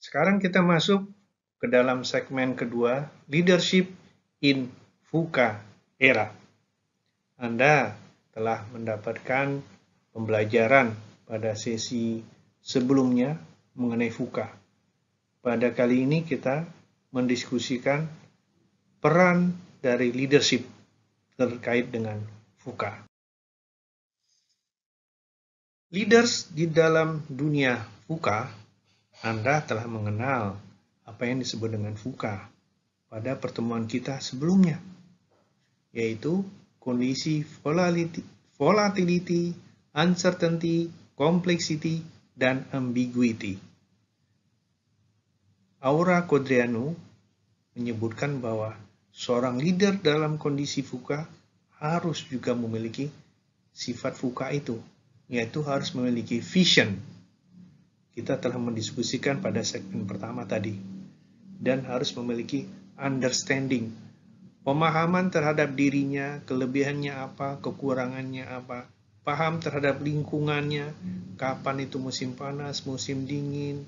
Sekarang kita masuk ke dalam segmen kedua, Leadership in VUCA Era. Anda telah mendapatkan pembelajaran pada sesi sebelumnya mengenai VUCA. Pada kali ini kita mendiskusikan peran dari leadership terkait dengan VUCA. Leaders di dalam dunia VUCA, Anda telah mengenal apa yang disebut dengan VUCA pada pertemuan kita sebelumnya, yaitu kondisi volatility, uncertainty, complexity, dan ambiguity. Aura Codreanu menyebutkan bahwa seorang leader dalam kondisi VUCA harus juga memiliki sifat VUCA itu, yaitu harus memiliki vision. Kita telah mendiskusikan pada segmen pertama tadi, dan harus memiliki understanding, pemahaman terhadap dirinya, kelebihannya apa, kekurangannya apa, paham terhadap lingkungannya, kapan itu musim panas, musim dingin,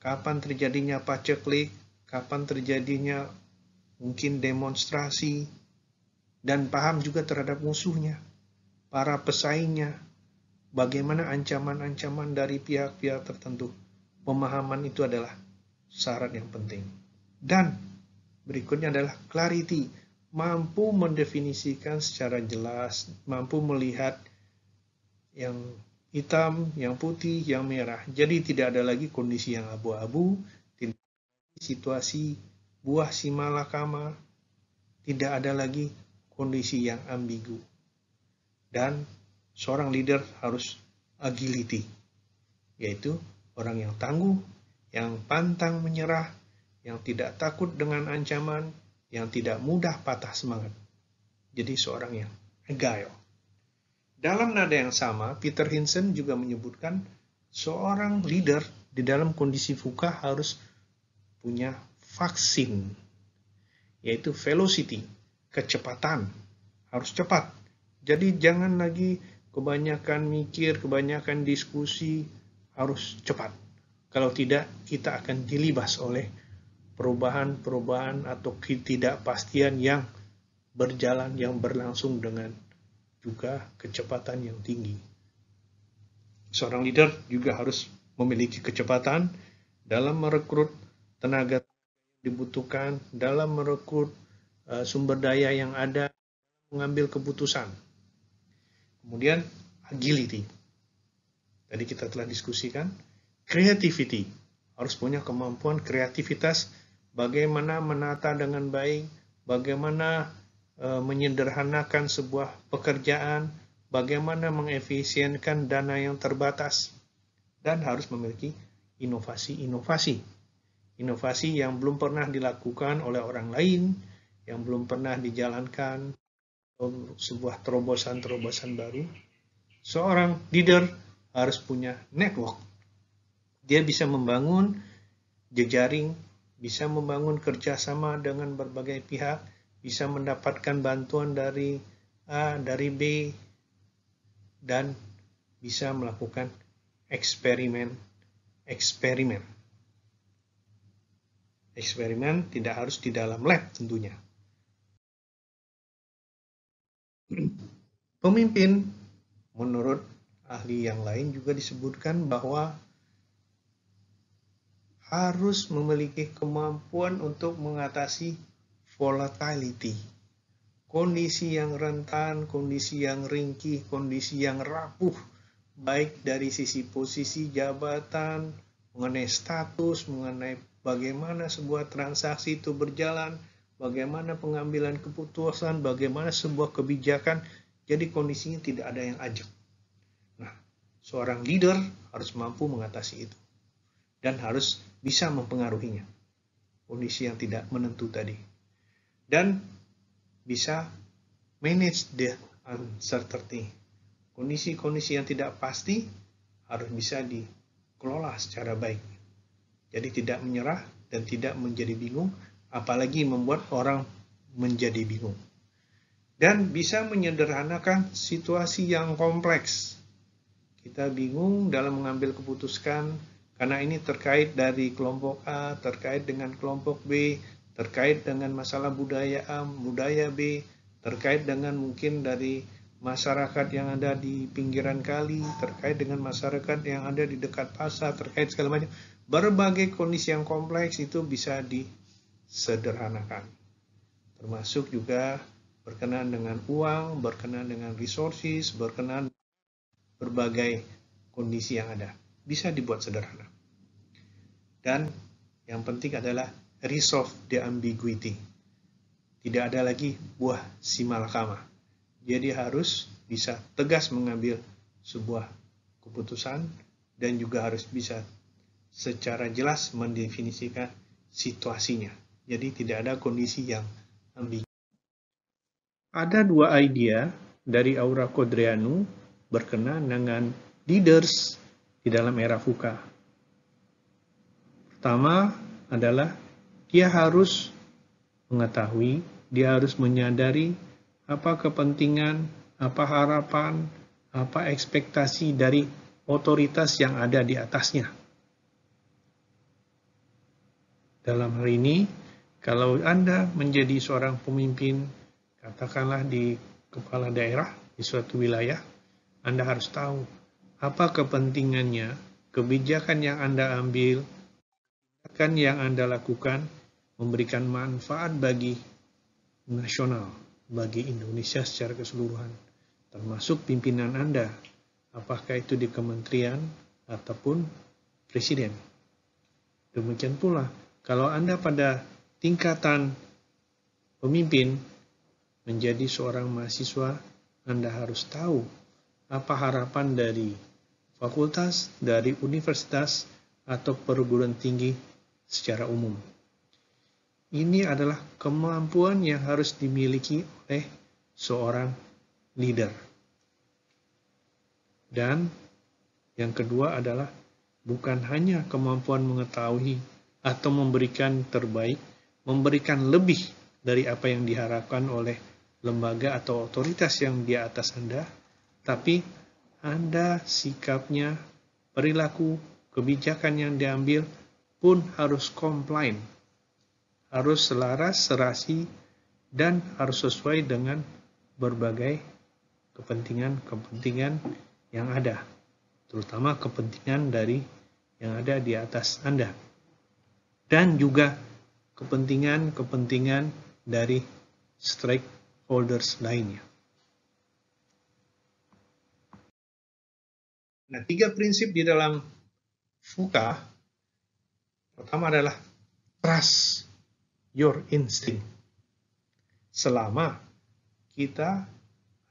kapan terjadinya paceklik, kapan terjadinya mungkin demonstrasi, dan paham juga terhadap musuhnya, para pesaingnya, bagaimana ancaman-ancaman dari pihak-pihak tertentu. Pemahaman itu adalah syarat yang penting. Dan berikutnya adalah clarity, mampu mendefinisikan secara jelas, mampu melihat yang hitam, yang putih, yang merah. Jadi tidak ada lagi kondisi yang abu-abu, tidak ada situasi buah si malakama, tidak ada lagi kondisi yang ambigu. Dan seorang leader harus agility, yaitu orang yang tangguh, yang pantang menyerah, yang tidak takut dengan ancaman, yang tidak mudah patah semangat. Jadi seorang yang agile. Dalam nada yang sama, Peter Hinson juga menyebutkan seorang leader di dalam kondisi VUCA harus punya vaksin, yaitu velocity, kecepatan, harus cepat. Jadi jangan lagi kebanyakan mikir, kebanyakan diskusi, harus cepat. Kalau tidak, kita akan dilibas oleh perubahan-perubahan atau ketidakpastian yang berjalan, yang berlangsung dengan juga kecepatan yang tinggi. Seorang leader juga harus memiliki kecepatan dalam merekrut tenaga yang dibutuhkan, dalam merekrut sumber daya yang ada, mengambil keputusan. Kemudian agility. Tadi kita telah diskusikan. Creativity. Harus punya kemampuan kreativitas, bagaimana menata dengan baik, bagaimana menyederhanakan sebuah pekerjaan, bagaimana mengefisienkan dana yang terbatas, dan harus memiliki inovasi-inovasi. Inovasi yang belum pernah dilakukan oleh orang lain, yang belum pernah dijalankan, sebuah terobosan-terobosan baru. Seorang leader harus punya network. Dia bisa membangun jejaring, bisa membangun kerjasama dengan berbagai pihak, bisa mendapatkan bantuan dari A, dari B, dan bisa melakukan eksperimen. Eksperimen tidak harus di dalam lab tentunya. Pemimpin, menurut ahli yang lain juga disebutkan bahwa harus memiliki kemampuan untuk mengatasi volatility, kondisi yang rentan, kondisi yang ringkih, kondisi yang rapuh, baik dari sisi posisi jabatan, mengenai status, mengenai bagaimana sebuah transaksi itu berjalan, bagaimana pengambilan keputusan, bagaimana sebuah kebijakan, jadi kondisinya tidak ada yang ajak. Nah, seorang leader harus mampu mengatasi itu dan harus bisa mempengaruhinya, kondisi yang tidak menentu tadi, dan bisa manage the uncertainty, kondisi-kondisi yang tidak pasti harus bisa dikelola secara baik, jadi tidak menyerah dan tidak menjadi bingung, apalagi membuat orang menjadi bingung, dan bisa menyederhanakan situasi yang kompleks. Kita bingung dalam mengambil keputusan Karena ini terkait dari kelompok A, terkait dengan kelompok B, terkait dengan masalah budaya A, budaya B, terkait dengan mungkin dari masyarakat yang ada di pinggiran kali, terkait dengan masyarakat yang ada di dekat pasar, terkait segala macam. Berbagai kondisi yang kompleks itu bisa disederhanakan. Termasuk juga berkenaan dengan uang, berkenaan dengan resources, berkenaan berbagai kondisi yang ada. Bisa dibuat sederhana. Dan yang penting adalah resolve the ambiguity. Tidak ada lagi buah si malakama. Jadi harus bisa tegas mengambil sebuah keputusan dan juga harus bisa secara jelas mendefinisikan situasinya. Jadi tidak ada kondisi yang ambigu. Ada dua idea dari Aura Codreanu berkenaan dengan leaders di dalam era VUCA. Pertama adalah dia harus mengetahui, dia harus menyadari apa kepentingan, apa harapan, apa ekspektasi dari otoritas yang ada di atasnya. Dalam hal ini, kalau Anda menjadi seorang pemimpin, katakanlah di kepala daerah di suatu wilayah, Anda harus tahu apa kepentingannya, kebijakan yang Anda ambil, kebijakan yang Anda lakukan, memberikan manfaat bagi nasional, bagi Indonesia secara keseluruhan, termasuk pimpinan Anda, apakah itu di kementerian ataupun presiden. Demikian pula, kalau Anda pada tingkatan pemimpin menjadi seorang mahasiswa, Anda harus tahu apa harapan dari fakultas, dari universitas, atau perguruan tinggi secara umum. Ini adalah kemampuan yang harus dimiliki oleh seorang leader. Dan yang kedua adalah bukan hanya kemampuan mengetahui atau memberikan terbaik, memberikan lebih dari apa yang diharapkan oleh lembaga atau otoritas yang di atas Anda, tapi Anda sikapnya, perilaku, kebijakan yang diambil pun harus compliant, harus selaras, serasi, dan harus sesuai dengan berbagai kepentingan-kepentingan yang ada, terutama kepentingan dari yang ada di atas Anda, dan juga kepentingan-kepentingan dari stakeholders lainnya. Nah, 3 prinsip di dalam VUCA. Pertama adalah trust your instinct. Selama kita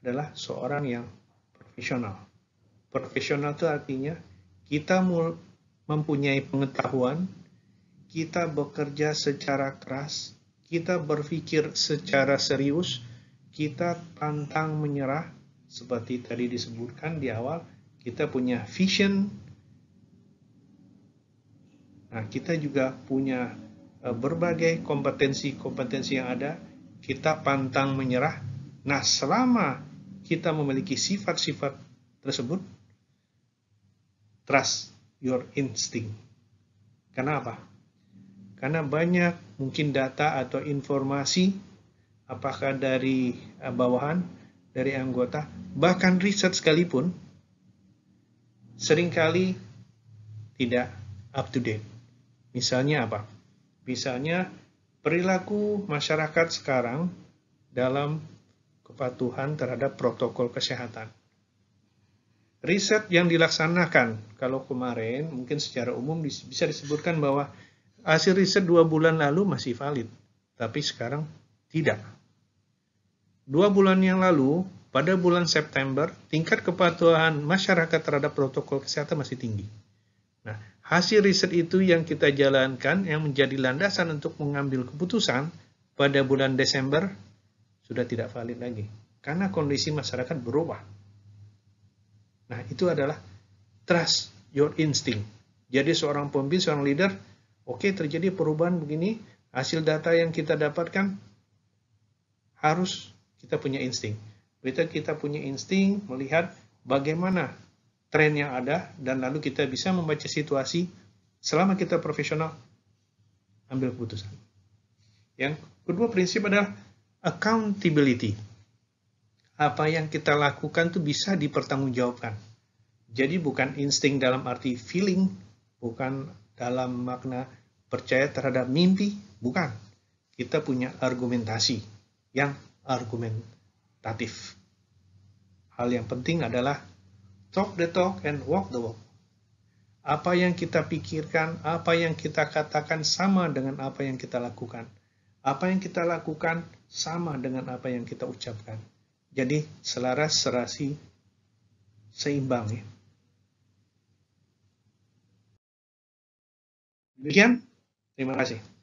adalah seorang yang profesional. Profesional itu artinya kita mempunyai pengetahuan, kita bekerja secara keras, kita berpikir secara serius, kita pantang menyerah, seperti tadi disebutkan di awal, kita punya vision. Nah, kita juga punya berbagai kompetensi-kompetensi yang ada, kita pantang menyerah. Nah, selama kita memiliki sifat-sifat tersebut, trust your instinct. Karena apa? Karena banyak mungkin data atau informasi, apakah dari bawahan, dari anggota, bahkan riset sekalipun, seringkali tidak up to date. Misalnya apa? Misalnya perilaku masyarakat sekarang dalam kepatuhan terhadap protokol kesehatan. Riset yang dilaksanakan, kalau kemarin mungkin secara umum bisa disebutkan bahwa hasil riset 2 bulan lalu masih valid, tapi sekarang tidak. 2 bulan yang lalu, pada bulan September, tingkat kepatuhan masyarakat terhadap protokol kesehatan masih tinggi. Nah, hasil riset itu yang kita jalankan, yang menjadi landasan untuk mengambil keputusan pada bulan Desember, sudah tidak valid lagi. Karena kondisi masyarakat berubah. Nah, itu adalah trust your instinct. Jadi seorang pemimpin, seorang leader, oke, terjadi perubahan begini, hasil data yang kita dapatkan, harus kita punya insting. Kita punya insting melihat bagaimana tren yang ada, dan lalu kita bisa membaca situasi selama kita profesional, ambil keputusan. Yang kedua prinsip adalah accountability. Apa yang kita lakukan itu bisa dipertanggungjawabkan. Jadi bukan insting dalam arti feeling, bukan dalam makna percaya terhadap mimpi, bukan. Kita punya argumentasi yang argumentatif. Hal yang penting adalah talk the talk and walk the walk. Apa yang kita pikirkan, apa yang kita katakan sama dengan apa yang kita lakukan. Apa yang kita lakukan sama dengan apa yang kita ucapkan. Jadi selaras, serasi, seimbang ya. Demikian, terima kasih.